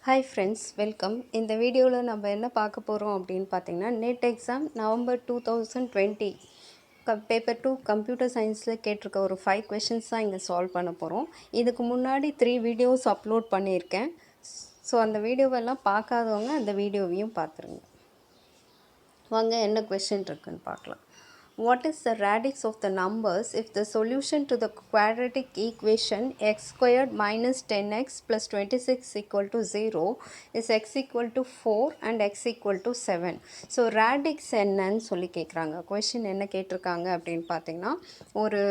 Hi friends, welcome. இந்த வீடியோவில் நம்ம என்ன பார்க்க போகிறோம் அப்படின்னு பார்த்தீங்கன்னா net exam November 2020 paper 2 computer சயின்ஸில் கேட்டிருக்க ஒரு 5 கொஷின்ஸ் தான் இங்கே சால்வ் பண்ண போகிறோம். இதுக்கு முன்னாடி 3 வீடியோஸ் அப்லோட் பண்ணியிருக்கேன். ஸோ அந்த வீடியோவெல்லாம் பார்க்காதவங்க அந்த வீடியோவையும் பார்த்துருங்க. வாங்க என்ன கொஷின் இருக்குன்னு பார்க்கலாம். What is the radix of the numbers if the solution to the quadratic equation x squared minus 10x plus 26 equal to 0 is x equal to 4 and x equal to 7? So radix என்னன்னு சொல்லி கேட்குறாங்க. Question என்ன கேட்டிருக்காங்க அப்படின்னு பார்த்தீங்கன்னா ஒரு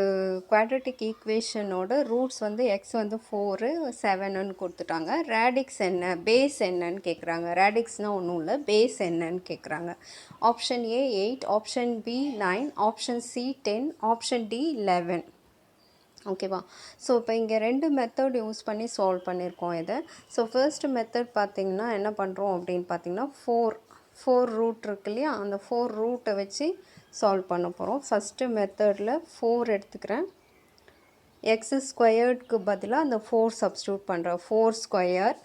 quadratic equationோட roots வந்து x வந்து 4 7ன்னு கொடுத்துட்டாங்க. ரேடிக்ஸ் என்ன, பேஸ் என்னன்னு கேட்குறாங்க. ரேடிக்ஸ்னால் ஒன்றும் இல்லை, பேஸ் என்னன்னு கேட்குறாங்க. Option A 8, option B 9, option C 10, option D 11. ஓகேவா? ஸோ இப்போ இங்கே 2 மெத்தட் யூஸ் பண்ணி சால்வ் பண்ணியிருக்கோம் இதை. ஸோ ஃபர்ஸ்ட் மெத்தட் பார்த்திங்கன்னா என்ன பண்ணுறோம் அப்படின்னு பார்த்திங்கன்னா ஃபோர் ரூட் இருக்கு இல்லையா, அந்த 4 ரூட்டை வச்சு சால்வ் பண்ண போகிறோம். ஃபஸ்ட்டு மெத்தடில் 4 எடுத்துக்கிறேன். எக்ஸ் ஸ்கொயர்டுக்கு பதிலாக அந்த 4 சப்ஸ்டியூட் பண்ணுறோம். 4 ஸ்கொயர்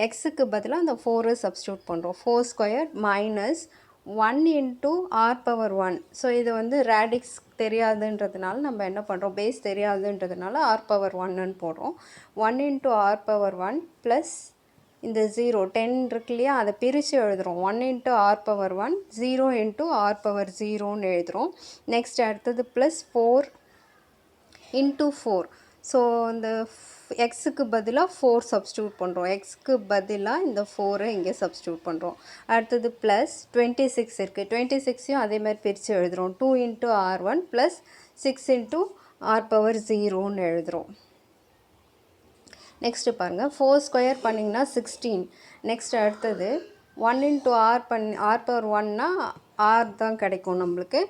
எக்ஸுக்கு பதிலாக அந்த 4 சப்ஸ்டியூட் பண்ணுறோம். 4 square minus 1 into R power 1. So இது வந்து ரேடிக்ஸ் தெரியாதுன்றதுனால நம்ம என்ன பண்ணுறோம், பேஸ் தெரியாதுன்றதுனால ஆர் பவர் 1ன்னு போடுறோம். 1 இன்ட்டு ஆர் பவர் 1 ப்ளஸ் இந்த 0 10 இருக்கு இல்லையா, அதை பிரித்து எழுதுகிறோம். 1 into R power 1, 0 into R power 0ன்னு எழுதுகிறோம். நெக்ஸ்ட் அடுத்தது ப்ளஸ் 4 இன்ட்டு 4. ஸோ இந்த எக்ஸுக்கு பதிலாக 4 சப்ஸ்டியூட் பண்ணுறோம். எக்ஸுக்கு பதிலாக இந்த 4 இங்கே சப்ஸ்டியூட் பண்ணுறோம். அடுத்தது ப்ளஸ் 26 இருக்குது. 26ஐயும் அதே மாதிரி பிரித்து எழுதுகிறோம். 2 into R 1 plus 6 into R power 0ன்னு எழுதுகிறோம். நெக்ஸ்ட்டு பாருங்கள், 4 ஸ்கொயர் பண்ணிங்கன்னா 16. நெக்ஸ்ட் அடுத்தது 1 இன்ட்டு ஆர் பவர் 1னா ஆர் தான் கிடைக்கும் நம்மளுக்கு.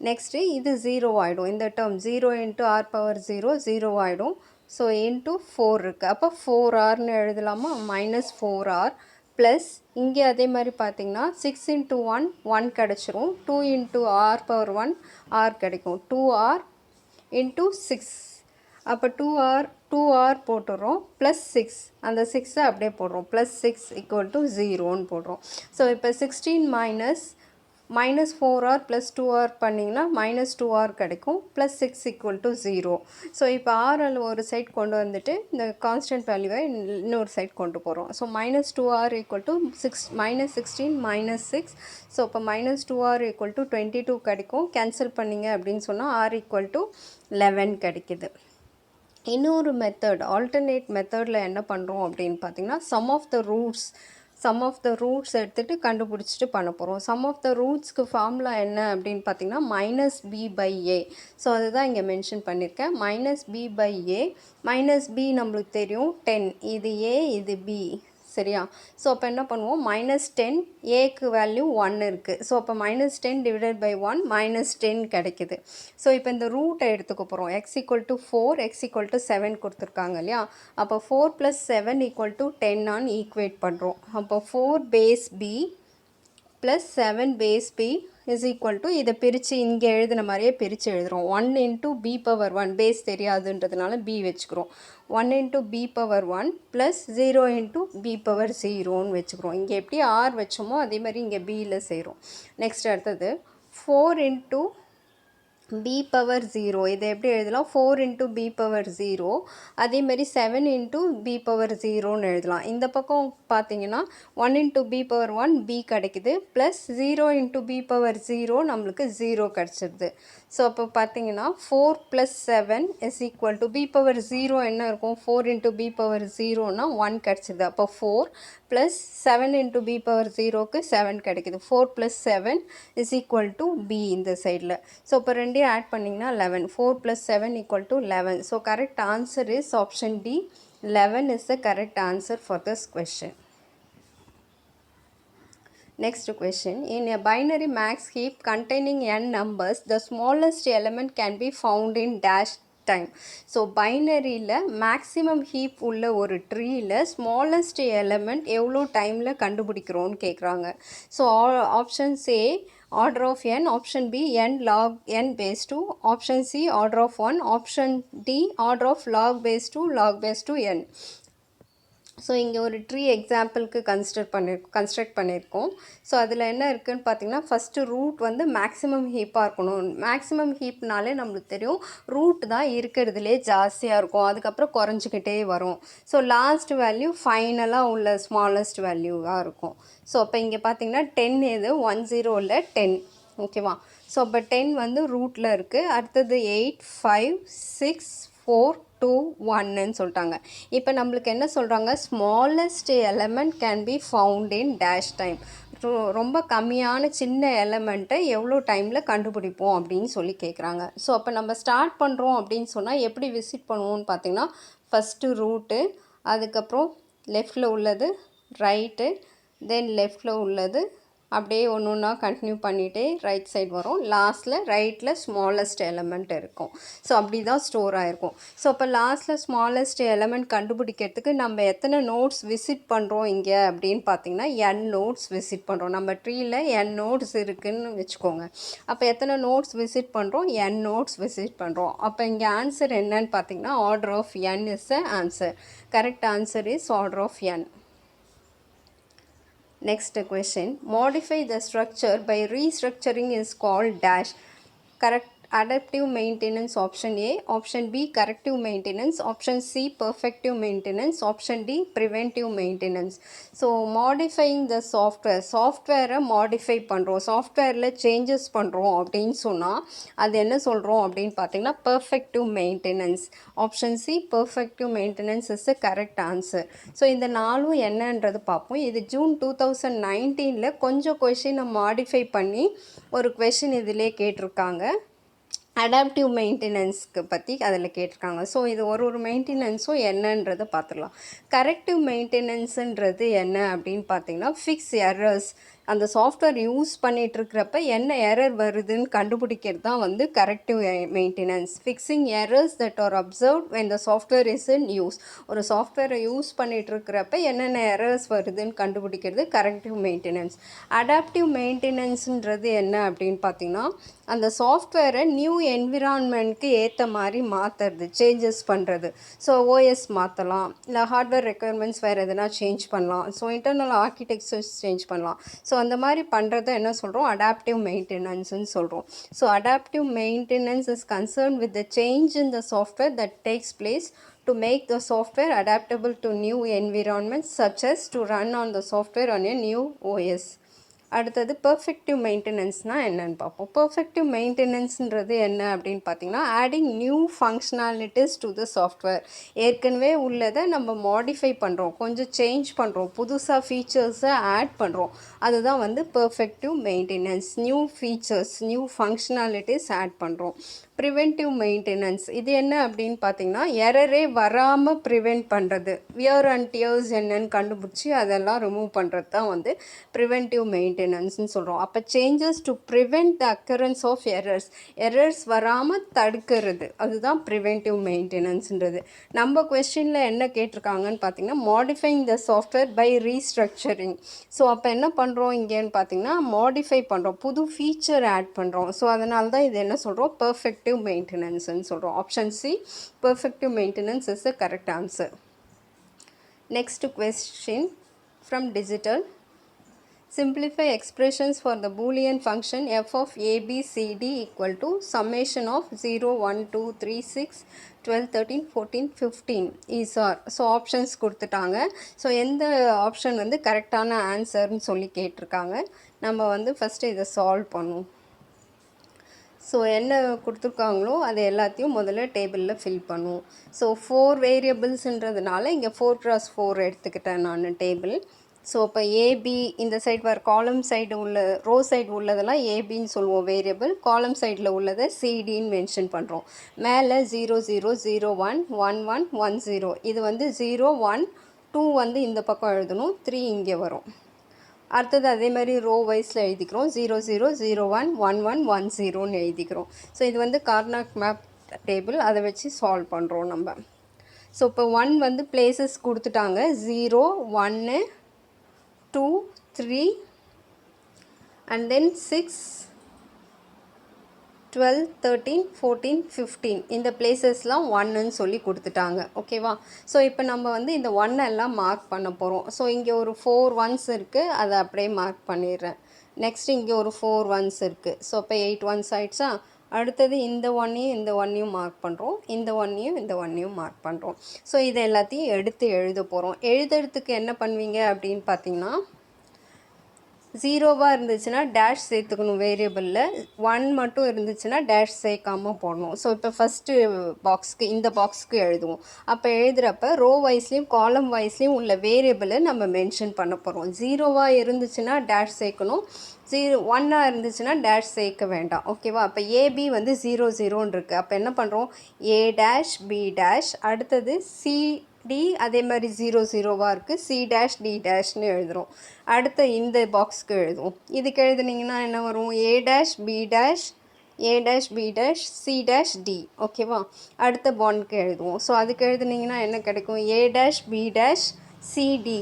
நெக்ஸ்ட்டு இது 0 ஆகிடும். இந்த டேர்ம் 0 இன்ட்டு ஆர் பவர் 0 ஆகிடும். ஸோ இன்ட்டு 4 இருக்குது. அப்போ 4rன்னு எழுதலாமா, மைனஸ் 4r ப்ளஸ் இங்கே அதே மாதிரி பார்த்திங்கன்னா 6 இன்ட்டு 1 கிடச்சிரும். 2 இன்ட்டு ஆர் பவர் 1 ஆர் கிடைக்கும். 2r into 6. அப்போ 2r போட்டுடுறோம் ப்ளஸ் 6, அந்த 6ஐ அப்படியே போடுறோம். ப்ளஸ் 6 ஈக்குவல் டு 0ன்னு போடுறோம். ஸோ இப்போ 16 மைனஸ் 4r ப்ளஸ் 2r பண்ணிங்கன்னா மைனஸ் 2r கிடைக்கும். Plus 6 equal to 0. ஸோ இப்போ ஆரில் ஒரு சைட் கொண்டு வந்துட்டு இந்த கான்ஸ்டன்ட் வேல்யூவை இன்னொரு சைட் கொண்டு போகிறோம். So minus 2r equal to minus 16 minus 6. So இப்போ மைனஸ் 2r ஈக்குவல் டு 22 கிடைக்கும். கேன்சல் பண்ணிங்க அப்படின்னு சொன்னால் r ஈக்குவல் டு 11 கிடைக்குது. இன்னொரு மெத்தட், ஆல்டர்னேட் மெத்தடில் என்ன பண்ணுறோம் அப்படின்னு பார்த்தீங்கன்னா சம் ஆஃப் த ரூட்ஸ் எடுத்துகிட்டு கண்டுபிடிச்சிட்டு பண்ண போகிறோம். சம் ஆஃப் த ரூட்ஸ்க்கு ஃபார்முலா என்ன அப்படின்னு பார்த்தீங்கன்னா minus b by a. So அதுதான் இங்கே மென்ஷன் பண்ணியிருக்கேன். Minus b by a. Minus b நம்மளுக்கு தெரியும் 10, இது ஏ இது பி, சரியா? ஸோ அப்போ என்ன பண்ணுவோம், மைனஸ் 10, ஏக்கு வேல்யூ 1 இருக்குது. ஸோ அப்போ மைனஸ் 10 டிவைடட் பை 1 மைனஸ் 10 கிடைக்குது. ஸோ இப்போ இந்த ரூட்டை எடுத்துக்க போகிறோம். X equal to 4, X equal to 7 கொடுத்துருக்காங்க இல்லையா. அப்போ 4 + 7 ஈக்குவல் டு 10 ஈக்குவேட் பண்ணுறோம். அப்போ 4 base B plus 7 base B is equal to, இதை பிரித்து இங்கே எழுதின மாதிரியே பிரித்து எழுதுகிறோம். 1 இன்ட்டு பி பவர் 1, பேஸ் தெரியாதுன்றதுனால பி வச்சுக்கிறோம். 1 into B power 1 plus 0 into B power 0ன்னு வச்சுக்கிறோம். இங்கே எப்படி ஆர் வச்சோமோ அதே மாதிரி இங்கே பியில் செய்கிறோம். நெக்ஸ்ட் அடுத்தது 4 இன்ட்டு பி பவர் 0, இதை எப்படி எழுதலாம், 4 இன்ட்டு பி பவர் 0. அதேமாதிரி 7 இன்ட்டு பி பவர் 0ன்னு எழுதலாம். இந்த பக்கம் பார்த்தீங்கன்னா 1 இன்ட்டு பி பவர் 1 பி கிடைக்குது, ப்ளஸ் 0 இன்ட்டு பி பவர் 0 நம்மளுக்கு 0 கிடச்சிருது. ஸோ அப்போ பார்த்தீங்கன்னா 4 + 7 is equal to b power 0 என்ன இருக்கும், 4 இன்ட்டு பி பவர் 0னா 1 கிடச்சிது. அப்போ 4 ப்ளஸ் 7 இன்ட்டு பி பவர் 0க்கு 7 கிடைக்குது. 4 + 7 இஸ் ஈக்குவல் டு பி இந்த சைடில். ஸோ இப்போ ரெண்டையும் ஆட் பண்ணிங்கன்னா 11. 4 + 7 equal to 11. So correct answer is option D. 11 is the correct answer for this question. Next question, in a binary max heap containing n numbers, the smallest element can be found in dash time. So பைனரியில் maximum heap உள்ள ஒரு ட்ரீயில் smallest element எவ்வளோ டைமில் கண்டுபிடிக்கிறோன்னு கேட்குறாங்க. So options A order of n, option B n log n base 2, option C order of 1, option D order of log base 2 log base 2 n. So இங்கே ஒரு ட்ரீ எக்ஸாம்பிளுக்கு கன்ஸ்ட்ரக்ட் பண்ணியிருக்கோம். ஸோ அதில் என்ன இருக்குதுன்னு பார்த்தீங்கன்னா, ஃபஸ்ட்டு ரூட் வந்து maximum ஹீப்பாக இருக்கணும். மேக்ஸிமம் ஹீப்னாலே நம்மளுக்கு தெரியும் ரூட் தான் இருக்கிறதுலே ஜாஸ்தியாக இருக்கும், அதுக்கப்புறம் குறைஞ்சிக்கிட்டே வரும். ஸோ லாஸ்ட் வேல்யூ ஃபைனலாக உள்ள ஸ்மாலஸ்ட் வேல்யூவாக இருக்கும். ஸோ அப்போ இங்கே பார்த்தீங்கன்னா 10 எது 10 இல்லை 10, ஓகேவா? ஸோ அப்போ 10 வந்து ரூட்டில் இருக்குது. அடுத்தது 8 5 6 4 2 1ன்னு சொல்லிட்டாங்க. இப்போ நம்மளுக்கு என்ன சொல்கிறாங்க, smallest element can be found in dash time. ரொம்ப கம்மியான சின்ன எலமெண்ட்டை எவ்வளோ டைமில் கண்டுபிடிப்போம் அப்படின்னு சொல்லி கேட்குறாங்க. ஸோ அப்போ நம்ம ஸ்டார்ட் பண்ணுறோம் அப்படின்னு சொன்னால் எப்படி விசிட் பண்ணுவோம்னு பார்த்தீங்கன்னா, ஃபஸ்ட்டு ரூட்டு, அதுக்கப்புறம் லெஃப்டில் உள்ளது, ரைட்டு, தென் லெஃப்டில் உள்ளது, அப்படியே ஒன்று ஒன்றா கண்டினியூ பண்ணிகிட்டே ரைட் சைடு வரும். லாஸ்ட்டில் ரைட்டில் ஸ்மாலஸ்ட் எலமெண்ட் இருக்கும். ஸோ அப்படி தான் ஸ்டோர் ஆகிருக்கும். ஸோ அப்போ லாஸ்ட்டில் ஸ்மாலஸ்ட் எலமெண்ட் கண்டுபிடிக்கிறதுக்கு நம்ம எத்தனை நோட்ஸ் விசிட் பண்ணுறோம் இங்கே அப்படின்னு பார்த்தீங்கன்னா n நோட்ஸ் விசிட் பண்ணுறோம். நம்ம ட்ரீயில் n நோட்ஸ் இருக்குதுன்னு வச்சுக்கோங்க. அப்போ எத்தனை நோட்ஸ் விசிட் பண்ணுறோம், n நோட்ஸ் விசிட் பண்ணுறோம். அப்போ இங்கே ஆன்சர் என்னன்னு பார்த்தீங்கன்னா order of n is the answer. Correct answer is order of n. Next question, modify the structure by restructuring is called dash. Correct, adaptive maintenance, option A, option B corrective maintenance, option C perfective maintenance, option D preventive maintenance. So modifying the software modify பண்ணுறோம், சாஃப்ட்வேரில் changes பண்ணுறோம் அப்படின்னு சொன்னால் அது என்ன சொல்கிறோம் அப்படின்னு பார்த்தீங்கன்னா perfective maintenance. Option C perfective maintenance is the correct answer. So இந்த நாலும் என்னன்றது பார்ப்போம். இது ஜூன் 2019 கொஞ்சம் கொஷினை மாடிஃபை பண்ணி ஒரு கொஷின் இதிலே கேட்டிருக்காங்க. அடாப்டிவ் மெயின்டெனன்ஸ்க்கு பற்றி அதில் கேட்டிருக்காங்க. ஸோ இது ஒரு மெயின்டெனன்ஸும் என்னன்றதை பார்த்துடலாம். கரெக்டிவ் மெயின்டெனன்ஸுன்றது என்ன அப்படின்னு பார்த்தீங்கன்னா, ஃபிக்ஸ் எரர்ஸ். அந்த சாஃப்ட்வேர் யூஸ் பண்ணிகிட்ருக்கிறப்ப என்ன எரர் வருதுன்னு கண்டுபிடிக்கிறது தான் வந்து corrective maintenance. Fixing errors that R observed when the software is in use. ஒரு சாஃப்ட்வேரை யூஸ் பண்ணிகிட்ருக்கிறப்ப என்னென்ன எரர்ஸ் வருதுன்னு கண்டுபிடிக்கிறது கரெக்டிவ் மெயின்டெனன்ஸ். அடாப்டிவ் மெயின்டெனன்ஸுன்றது என்ன அப்படின்னு பார்த்தீங்கன்னா, அந்த சாஃப்ட்வேரை நியூ என்விரான்மெண்ட்க்கு ஏற்ற மாதிரி மாற்றுறது, சேஞ்சஸ் பண்ணுறது. ஸோ ஓஎஸ் மாற்றலாம், இல்லை ஹார்ட்வேர் ரெக்குயர்மெண்ட்ஸ் வேறு எதனா சேஞ்ச் பண்ணலாம், ஸோ இன்டர்னல் ஆர்கிடெக்சர்ஸ் சேஞ்ச் பண்ணலாம். ஸோ அந்த மாதிரி பண்ணுறத என்ன சொல்கிறோம், அடாப்டிவ் மெயின்டெனன்ஸ்னு சொல்கிறோம். So adaptive maintenance is concern with the change in the software that takes place to make the software adaptable to new environments such as to run on the software on a new OS. அடுத்தது பெர்ஃபெக்டிவ் மெயின்டெனன்ஸ்னால் என்னென்னு பார்ப்போம். பெர்ஃபெக்டிவ் மெயின்டெனன்ஸ்ன்றது என்ன அப்படின்னு பார்த்தீங்கன்னா, adding new functionalities to the software. ஏற்கனவே உள்ளதை நம்ம modify பண்ணுறோம், கொஞ்சம் சேஞ்ச் பண்ணுறோம், புதுசாக ஃபீச்சர்ஸை ஆட் பண்ணுறோம். அதுதான் வந்து perfective maintenance. New features, new functionalities add பண்ணுறோம். ப்ரிவென்டிவ் மெயின்டெனன்ஸ் இது என்ன அப்படின்னு பார்த்தீங்கன்னா, எரரே வராமல் ப்ரிவெண்ட் பண்ணுறது, வியர் அண்ட் டியர்ஸ் என்னன்னு கண்டுபிடிச்சி அதெல்லாம் ரிமூவ் பண்ணுறது தான் வந்து ப்ரிவென்டிவ் மெயின்டெனன்ஸ்னு சொல்கிறோம். அப்போ changes to prevent the occurrence of errors வராமல் தடுக்கிறது, அதுதான் ப்ரிவென்டிவ் மெயின்டெனன்ஸ்ன்றது. நம்ம கொஸ்டினில் என்ன கேட்டிருக்காங்கன்னு பார்த்தீங்கன்னா, modifying the software by restructuring. So அப்போ என்ன பண்ணுறோம் இங்கேன்னு பார்த்தீங்கன்னா, மாடிஃபை பண்ணுறோம், புது ஃபீச்சர் ஆட் பண்ணுறோம். ஸோ அதனால தான் இது என்ன சொல்கிறோம், பெர்ஃபெக்டிவ் மெயின்டெனன்ஸ்னு சொல்கிறோம். Option C perfective maintenance is the correct answer. Next question from digital. Simplify expressions for the Boolean function f of a b c d equal to summation of 0 1 2 3 6 12 13 14 15 is or. So options கொடுத்துட்டாங்க. So எந்த option வந்து கரெக்டான ஆன்சர்னு சொல்லி கேட்டிருக்காங்க. நம்ம வந்து first இதை solve பண்ணுவோம். ஸோ என்ன கொடுத்துருக்காங்களோ அது எல்லாத்தையும் முதல்ல டேபிளில் ஃபில் பண்ணுவோம். ஸோ 4 வேரியபிள்ஸுன்றதுனால இங்கே 4x4 எடுத்துக்கிட்டேன் நான் டேபிள். ஸோ இப்போ ஏபி இந்த சைடு வர காலம் சைடு உள்ள ரோ சைடு உள்ளதெல்லாம் ஏபின்னு சொல்லுவோம் வேரியபிள், காலம் சைடில் உள்ளதை சிடின்னு மென்ஷன் பண்ணுறோம். மேலே 0 0 0 1 1 1 1 0 இது வந்து 0 1 2 வந்து இந்த பக்கம் எழுதணும், 3 இங்கே வரும். அடுத்தது அதே மாதிரி ரோ வைஸில் எழுதிக்கிறோம், 0 0 0 1 1 1 1 0ன்னு எழுதிக்கிறோம். ஸோ இது வந்து கார்னாக் மேப் டேபிள், அதை வச்சு சால்வ் பண்ணுறோம் நம்ம. ஸோ இப்போ 1 வந்து பிளேசஸ் கொடுத்துட்டாங்க, 0 1 2 3 and then 6 12, 13, 14, 15 இந்த பிளேசஸ்லாம் ஒன்னுன்னு சொல்லி கொடுத்துட்டாங்க. ஓகேவா? ஸோ இப்போ நம்ம வந்து இந்த ஒன்னெல்லாம் மார்க் பண்ண போகிறோம். ஸோ இங்கே ஒரு 4 ஒன்ஸ் இருக்குது, அதை அப்படியே மார்க் பண்ணிடுறேன். நெக்ஸ்ட் இங்கே ஒரு 4 ஒன்ஸ் இருக்குது. ஸோ இப்போ 8 ஒன்ஸ் ஆயிடுச்சா? அடுத்தது இந்த ஒன்னையும் மார்க் பண்ணுறோம், இந்த ஒன்னையும் மார்க் பண்ணுறோம். ஸோ இது எல்லாத்தையும் எடுத்து எழுத போகிறோம். எழுதுறதுக்கு என்ன பண்ணுவீங்க அப்படின்னு பார்த்தீங்கன்னா, 0வாக இருந்துச்சுன்னா டேஷ் சேர்த்துக்கணும் வேரியபிளில், 1 மட்டும் இருந்துச்சுன்னா டேஷ் சேர்க்காமல் போடணும். ஸோ இப்போ ஃபஸ்ட்டு பாக்ஸ்க்கு இந்த பாக்ஸ்க்கு எழுதுவோம். அப்போ எழுதுகிறப்ப ரோ வைஸ்லேயும் காலம் வைஸ்லேயும் உள்ள வேரியபிளை நம்ம மென்ஷன் பண்ண போகிறோம். 0வாக இருந்துச்சுன்னா டேஷ் சேர்க்கணும், 1ஆக இருந்துச்சுன்னா டேஷ் சேர்க்க வேண்டாம். ஓகேவா? அப்போ ஏபி வந்து 0 0ன்னு இருக்குது. அப்போ என்ன பண்ணுறோம், ஏ டேஷ் பி டேஷ், அடுத்தது சிடி அதே மாதிரி 0 0வாக இருக்குது, சி டேஷ் டி டேஷ்னு எழுதுகிறோம். அடுத்த இந்த பாக்ஸ்க்கு எழுதுவோம். இதுக்கு எழுதுனீங்கன்னா என்ன வரும், A dash B dash, A dash B dash, C dash D. ஓகேவா? அடுத்த பாண்டுக்கு எழுதுவோம். ஸோ அதுக்கு எழுதுனீங்கன்னா என்ன கிடைக்கும், A dash B dash CD.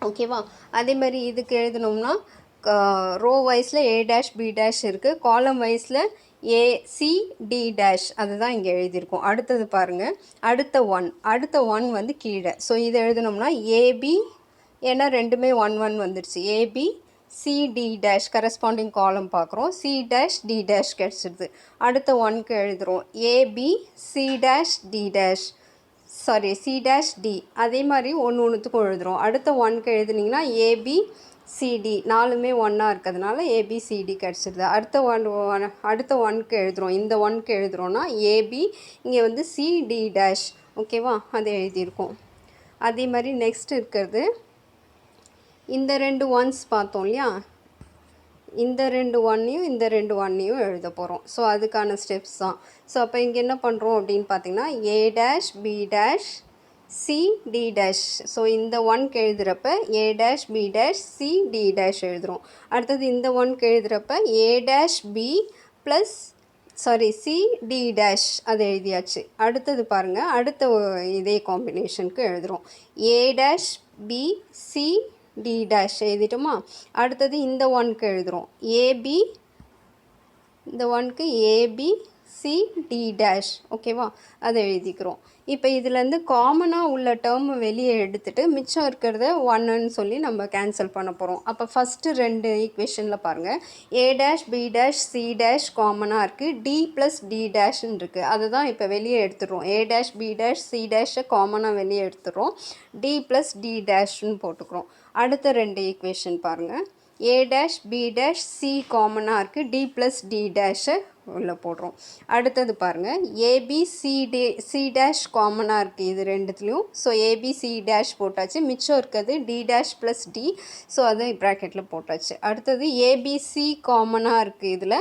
ஓகேவா? அதே மாதிரி இதுக்கு எழுதணும்னா ரோ வைஸில் ஏ டேஷ் பி டேஷ் இருக்குது, காலம் வைஸில் ஏசி டி டேஷ், அதுதான் இங்கே எழுதியிருக்கோம். அடுத்தது பாருங்கள், அடுத்த ஒன் வந்து கீழே. ஸோ இதை எழுதணும்னா ஏபி, ஏன்னா ரெண்டுமே 1 1 வந்துடுச்சு, AB CD dash corresponding column பார்க்குறோம், சி டேஷ் டி டேஷ் கிடச்சிடுது. அடுத்த ஒன்க்கு எழுதுகிறோம் AB C dash D dash, sorry C dash D. அதே மாதிரி ஒன்றுத்துக்கும் எழுதுகிறோம். அடுத்த ஒன்க்கு எழுதுனீங்கன்னா ஏபி சிடி, நாலுமே ஒன்றா இருக்கிறதுனால ஏபிசிடி கிடச்சிடுது. அடுத்த ஒன்க்கு எழுதுகிறோம், இந்த ஒன்க்கு எழுதுகிறோன்னா ஏபி, இங்கே வந்து சிடி டேஷ். ஓகேவா? அதை எழுதியிருக்கோம். அதே மாதிரி நெக்ஸ்ட் இருக்கிறது இந்த 2 ஒன்ஸ் பார்த்தோம் இல்லையா, இந்த 2 ஒன்னையும் எழுத போகிறோம். ஸோ அதுக்கான ஸ்டெப்ஸ் தான். ஸோ அப்போ இங்கே என்ன பண்ணுறோம் அப்படின்னு பார்த்தீங்கன்னா, A dash B dash C D dash. So இந்த ஒன்க்கு எழுதுகிறப்ப A dash B dash C D dash எழுதுகிறோம். அடுத்தது இந்த ஒன்க்கு எழுதுகிறப்ப A dash B plus C D dash, அது எழுதியாச்சு. அடுத்தது பாருங்கள், அடுத்த இதே காம்பினேஷனுக்கு எழுதுகிறோம், A dash B C D dash எழுதிட்டோமா? அடுத்தது இந்த ஒன்க்கு எழுதுகிறோம் ஏபி, இந்த ஒன்க்கு ஏபி சி டி டேஷ். ஓகேவா? அதை எழுதிக்கிறோம். இப்போ இதுலேருந்து காமனாக உள்ள டேர்ம் வெளியே எடுத்துகிட்டு மிச்சம் இருக்கிறத ஒன்றுன்னு சொல்லி நம்ம கேன்சல் பண்ண போகிறோம். அப்போ ஃபஸ்ட்டு 2 ஈக்குவேஷனில் பாருங்கள், A dash B dash C dash காமனாக இருக்குது, டி ப்ளஸ் டி டேஷ்ன்னு இருக்குது. அதை தான் இப்போ வெளியே எடுத்துடுறோம். A dash B dash C டேஷை காமனாக வெளியே எடுத்துடுறோம், டி ப்ளஸ் டி டேஷ்ன்னு போட்டுக்கிறோம். அடுத்த 2 ஈக்குவேஷன் பாருங்கள், A dash B dash C காமனாக இருக்குது, டி ப்ளஸ் டி டேஷை உள்ளே போடுறோம். அடுத்தது பாருங்கள், ஏபி சி டேஷ் காமனாக இருக்குது இது ரெண்டுத்துலேயும். ஸோ ஏபி சி டேஷ் போட்டாச்சு, மிச்சம் இருக்கிறது D dash plus D. So அதை ப்ராக்கெட்டில் போட்டாச்சு. அடுத்தது ஏபிசி காமனாக இருக்குது இதில்,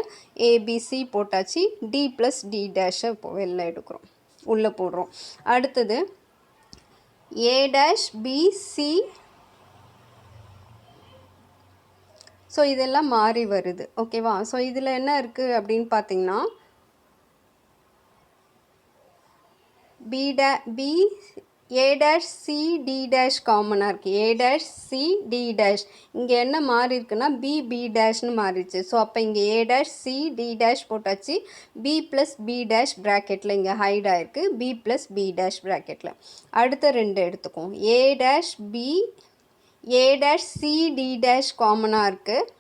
ஏபிசி போட்டாச்சு, டி ப்ளஸ் டி டேஷை வெளில எடுக்கிறோம், உள்ளே போடுறோம். அடுத்தது A dash B C, so இதெல்லாம் மாறி வருது. ஓகேவா? ஸோ இதில் என்ன இருக்குது அப்படின்னு பார்த்தீங்கன்னா, B A dash C D dash காமனாக இருக்குது, A dash C D dash. இங்கே என்ன மாறி இருக்குன்னா பி டேஷ்னு மாறிடுச்சு. ஸோ அப்போ இங்கே A dash C D dash போட்டாச்சு, பி ப்ளஸ் பி டேஷ் ப்ராக்கெட்டில் இங்கே ஹைட் ஆகிருக்கு, பி ப்ளஸ் பி டேஷ் ப்ராக்கெட்டில். அடுத்த 2 எடுத்துக்குவோம், A dash C D dash காமனாக இருக்குது,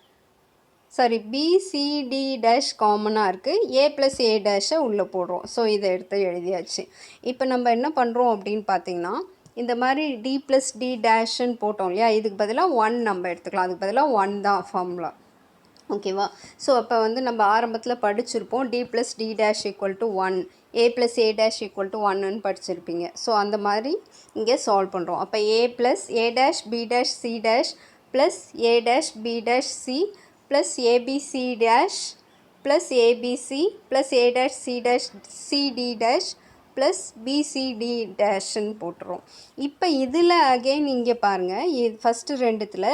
பிசிடி டேஷ் காமனாக இருக்குது, ஏ ப்ளஸ் ஏ டேஷை உள்ளே போடுறோம். ஸோ இதை எடுத்து எழுதியாச்சு. இப்போ நம்ம என்ன பண்ணுறோம் அப்படின்னு பார்த்தீங்கன்னா, இந்த மாதிரி டி ப்ளஸ் டி டேஷ்ன்னு போட்டோம் இல்லையா, இதுக்கு பதிலாக 1 நம்ம எடுத்துக்கலாம், அதுக்கு பதிலாக 1 தான் ஃபார்முலா. ஓகேவா? ஸோ அப்போ வந்து நம்ம ஆரம்பத்தில் படிச்சிருப்போம், D plus D dash equal to 1, A plus A dash equal to 1ன்னு படிச்சிருப்பீங்க. ஸோ அந்த மாதிரி இங்கே சால்வ் பண்ணுறோம். அப்போ A plus A dash B dash C dash plus A dash B dash C plus ABC dash plus ABC plus A dash C dash CD dash plus BCD டேஷ்ன்னு போட்டுரும். இப்போ இதில் அகெயின் இங்கே பாருங்கள், ஃபஸ்ட்டு ரெண்டுத்தில்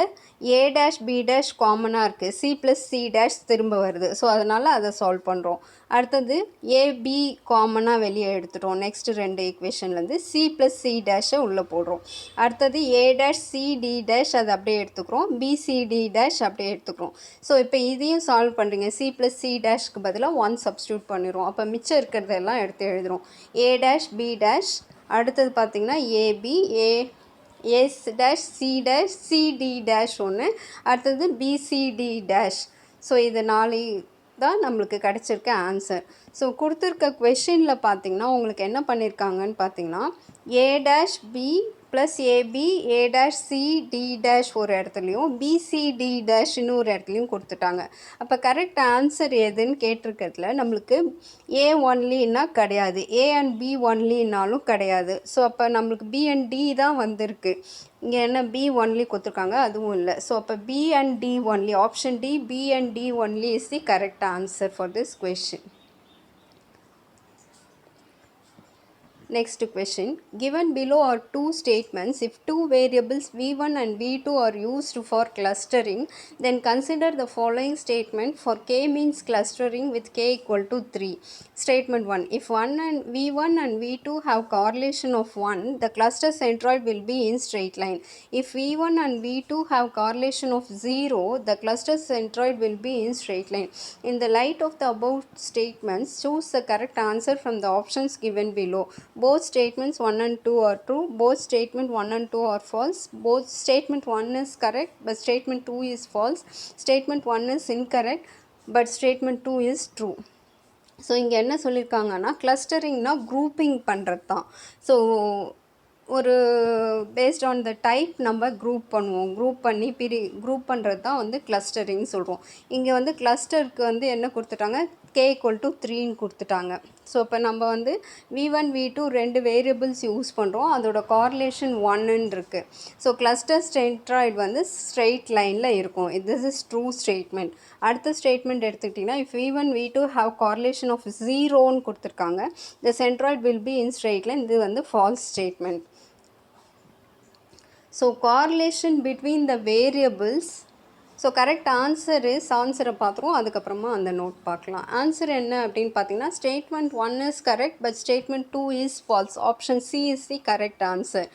A dash B dash காமனாக இருக்குது, C plus C dash திரும்ப வருது. ஸோ அதனால் அதை சால்வ் பண்ணுறோம். அடுத்தது ஏபி காமனாக வெளியே எடுத்துட்டோம். நெக்ஸ்ட்டு ரெண்டு ஈக்குவேஷன்லேருந்து சி ப்ளஸ் சி டேஷை உள்ளே போடுறோம். அடுத்தது ஏ டேஷ் சிடி டேஷ் அதை அப்படியே எடுத்துக்கிறோம், பிசிடி டேஷ் அப்படியே எடுத்துக்கிறோம். ஸோ இப்போ இதையும் சால்வ் பண்ணுறீங்க. சி ப்ளஸ் சி டேஷ்க்கு பதிலாக 1 சப்ஸ்டியூட் பண்ணிடுவோம். அப்போ மிச்சம் இருக்கிறதெல்லாம் எடுத்து எழுதுகிறோம். ஏ டேஷ் பி டேஷ், அடுத்தது பார்த்திங்கன்னா AB, A dash C dash CD dash ஒன்று, அடுத்தது பிசிடி டேஷ். ஸோ இது 4 தான் நம்மளுக்கு கிடச்சிருக்க ஆன்சர். ஸோ கொடுத்துருக்க கொஷினில் பார்த்திங்கன்னா உங்களுக்கு என்ன பண்ணியிருக்காங்கன்னு பார்த்திங்கன்னா A dash B plus AB, A dash C D dash ஒரு இடத்துலையும் பிசிடி டேஷ் இன்னொரு இடத்துலையும் கொடுத்துட்டாங்க. அப்போ கரெக்ட் ஆன்சர் எதுன்னு கேட்டிருக்கிறதுல நம்மளுக்கு ஏ ஒன்லின்னா கிடையாது, ஏ அண்ட் பி ஒன்லின்னாலும் கிடையாது. ஸோ அப்போ நம்மளுக்கு பி அண்ட் டி தான் வந்திருக்கு. இங்கே என்ன பி ஒன்லி கொடுத்துருக்காங்க, அதுவும் இல்லை. ஸோ அப்போ B and D only, option D B and D only is the correct answer for this question. Next question. Given below are two statements. If two variables v1 and v2 are used for clustering, then consider the following statement for k means clustering with k equal to 3. Statement 1. If v1 and v2 have correlation of 1, the cluster centroid will be in straight line. If v1 and v2 have correlation of 0, the cluster centroid will be in straight line. In the light of the above statements, choose the correct answer from the options given below. Both statements 1 and 2 are true. Both statement 1 and 2 are false. Both statement 1 is correct but statement 2 is false. Statement 1 is incorrect but statement 2 is true. So இங்கே என்ன சொல்லியிருக்காங்கன்னா கிளஸ்டரிங்னா grouping பண்ணுறது தான். So ஒரு based on the type நம்ம group பண்ணுவோம், group பண்ணுறது தான் வந்து கிளஸ்டரிங் சொல்கிறோம். இங்கே வந்து கிளஸ்டருக்கு வந்து என்ன கொடுத்துட்டாங்க, k equal to 3ன்னு கொடுத்துட்டாங்க. ஸோ இப்போ நம்ம வந்து v1 v2 ரெண்டு வேரியபிள்ஸ் யூஸ் பண்ணுறோம், அதோட கார்லேஷன் 1ன்னு இருக்குது. ஸோ கிளஸ்டர் சென்ட்ராய்டு வந்து ஸ்ட்ரெயிட் லைனில் இருக்கும். This is true statement. அடுத்த ஸ்டேட்மெண்ட் எடுத்துக்கிட்டிங்கன்னா if v1 v2 have correlation of 0ன்னு கொடுத்துருக்காங்க, the centroid will be in straight line. இது வந்து false statement. So correlation between the variables. So correct answer is, ஆன்சரை பார்த்துருவோம், அதுக்கப்புறமா அந்த நோட் பார்க்கலாம். ஆன்சர் என்ன அப்படின்னு பார்த்தீங்கன்னா statement 1 is correct but statement 2 is false. Option C is the correct answer.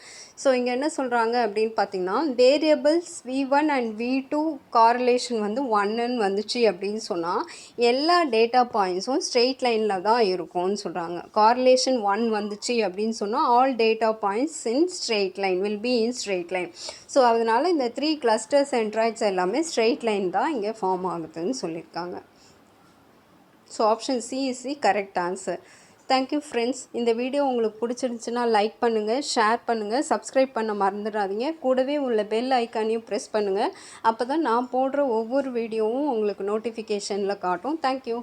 So இங்கே என்ன சொல்கிறாங்க அப்படின்னு பார்த்தீங்கன்னா variables v1 and v2 correlation வந்து 1ன்னு வந்துச்சு அப்படின்னு சொன்னால் எல்லா டேட்டா பாயிண்ட்ஸும் ஸ்ட்ரெயிட் லைனில் தான் இருக்கும்னு சொல்கிறாங்க. காரலேஷன் 1 வந்துச்சு அப்படின்னு சொன்னால் all data points in straight line will be in straight line. So அதனால் இந்த 3 கிளஸ்டர் சென்ட்ராய்ட்ஸ் எல்லாமே ஸ்ட்ரெயிட் லைன் தான் இங்கே ஃபார்ம் ஆகுதுன்னு சொல்லியிருக்காங்க. So option C is the correct answer. Thank you friends. இந்த வீடியோ உங்களுக்கு பிடிச்சிருந்துச்சுன்னா லைக் பண்ணுங்கள், ஷேர் பண்ணுங்கள், சப்ஸ்கிரைப் பண்ண மறந்துடாதீங்க. கூடவே உள்ள பெல் ஐக்கானையும் ப்ரெஸ் பண்ணுங்கள். அப்போ தான் நான் போடுற ஒவ்வொரு வீடியோவும் உங்களுக்கு நோட்டிஃபிகேஷனில் காட்டும். தேங்க்யூ.